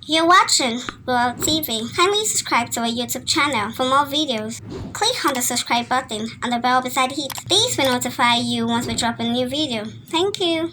You're watching World TV. Kindly subscribe to our YouTube channel for more videos. Click on the subscribe button and the bell beside it. These will notify you once we drop a new video. Thank you.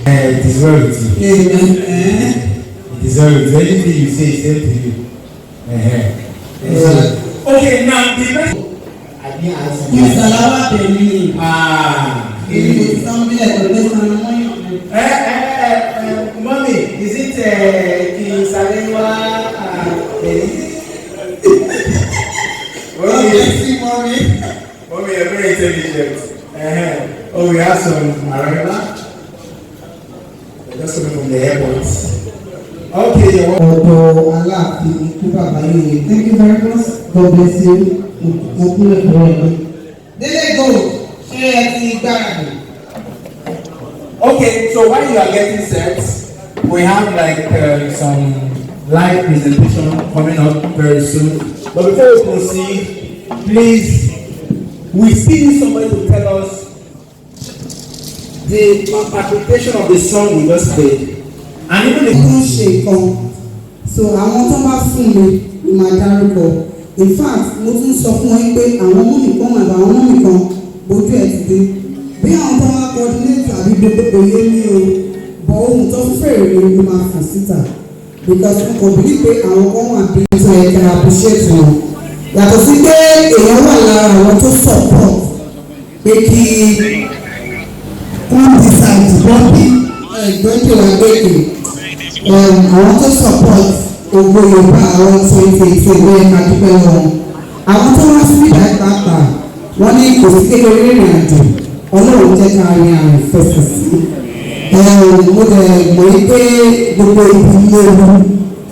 It is well with you. It is well with you. Anything you say is said to you. Okay, now the next. I didn't answer. You salawa tẹ̀lé. Èmi kò ti sọ́n bílẹ̀ kò lè san ọmọ yàn. Mommy, is it King Salewa? Mommy, you're very intelligent. Oh, we have some Arela. Just coming from the airport. Okay, Ọ̀dọ̀ Aláàfin ikú bàbá yìí. Thank you very much. God bless you. Mo kúlẹ̀ fún ẹ. Délé go, ṣé ẹ ti gbáradì? Okay, so while you are getting set, we have like some live presentation coming up very soon. But before we proceed, please, we still need somebody to tell us the interpretation of the song we just played. And even the Wọ́n ṣe nǹkan. So àwọn tó bá fún mi ni màá dárúkọ. In fact, mo tún sọ fún wọn pé àwọn ọmọ mi kan àbá àwọn ọmọ mi kan bójú ẹ̀ ti dé. Bí àwọn tó wá coordinate àbí gbogbo yé mi o, bọ̀ ohun tó fèrè ni mo máa fà síta. Because mo kò bí pé àwọn kan wà bí tó yẹ kí a appreciate wọn. Yàtọ̀ sí pé èèyàn wà lára àwọn tó support pé kí wọ́n decide wọ́n bí ẹgbẹ́jọ́ agbègbè àwọn tó support OGO Yoruba àwọn 2018 ló yẹ ká dúpẹ́ wọn. Àwọn tó wá sí ìdá ìpapà wọ́n ní kò sí kékeré ìrìn àjò Ọlọ́run jẹ́ ká rí àrùn fẹsẹ̀ sí. Mo dẹ̀ mọ̀ pé gbogbo ibi ní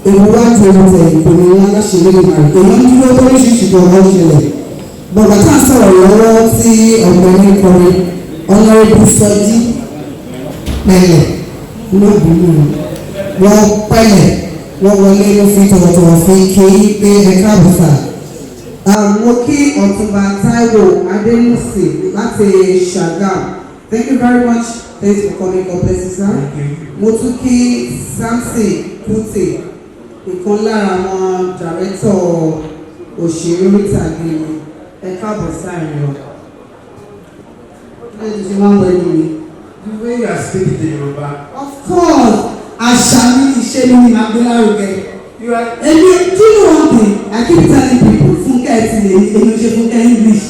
ewu wá ju ewu tẹ̀ ìpinnu wọn láṣẹlẹ̀ ìmọ̀ èèyàn dúró tó oríṣiríṣi tó wọ́n ṣẹlẹ̀. Bọ̀dà tá à ń sọ̀rọ̀ lọ́wọ́ tí ọ̀gbẹ́ni kọrin Honorable Sọjí pẹ̀lẹ́ lóbìnrin wọ́n pẹ̀lẹ́ wọ́n wọlé ló fi tọ̀wọ̀tọ̀wọ̀ fi kí pé ẹ̀ka àbùsà. Mo kí Ọ̀túnba Táíwò Adémùsì láti Ṣàgámù. Thank you very much. Thanks for coming. God bless you, sir. Mo tún kí Samson Kútì, ìkan lára àwọn dàrẹ́tọ̀ òṣèré oríìtàgé ẹ̀ka àbùsà ìrìn. the way you are speaking to Yoruba. Of course, àṣà mi ìṣe mi àgbélárugẹ. You are. Èmi do you know one thing? I keep telling people Funke Etti èmi ṣe Funke English.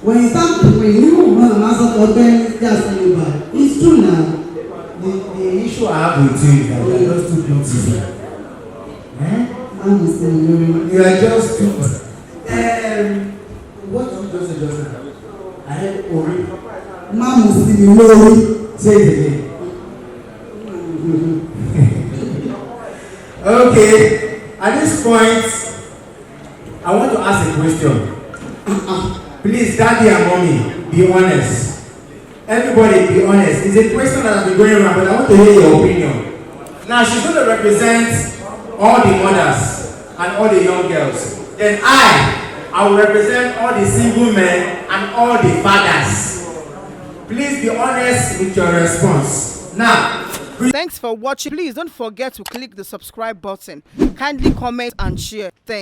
When you start when you run a master for them just Yoruba, it's true now. The issue I have with you is that you are just too beautiful. I'm saying You are just too. What did you just say just now? I heard Ori. Máàmù sí mi lórí. Say it again. Okay, at this point, I want to ask a question. Please, daddy and mommy, be honest. Everybody, be honest. It's a question that has been going around, but I want to hear your opinion. Now, she's going to represent all the mothers and all the young girls. Then I will represent all the single men and all the fathers. Please be honest with your response. Now, Thanks for watching. Please don't forget to click the subscribe button. Kindly comment and share. Thanks.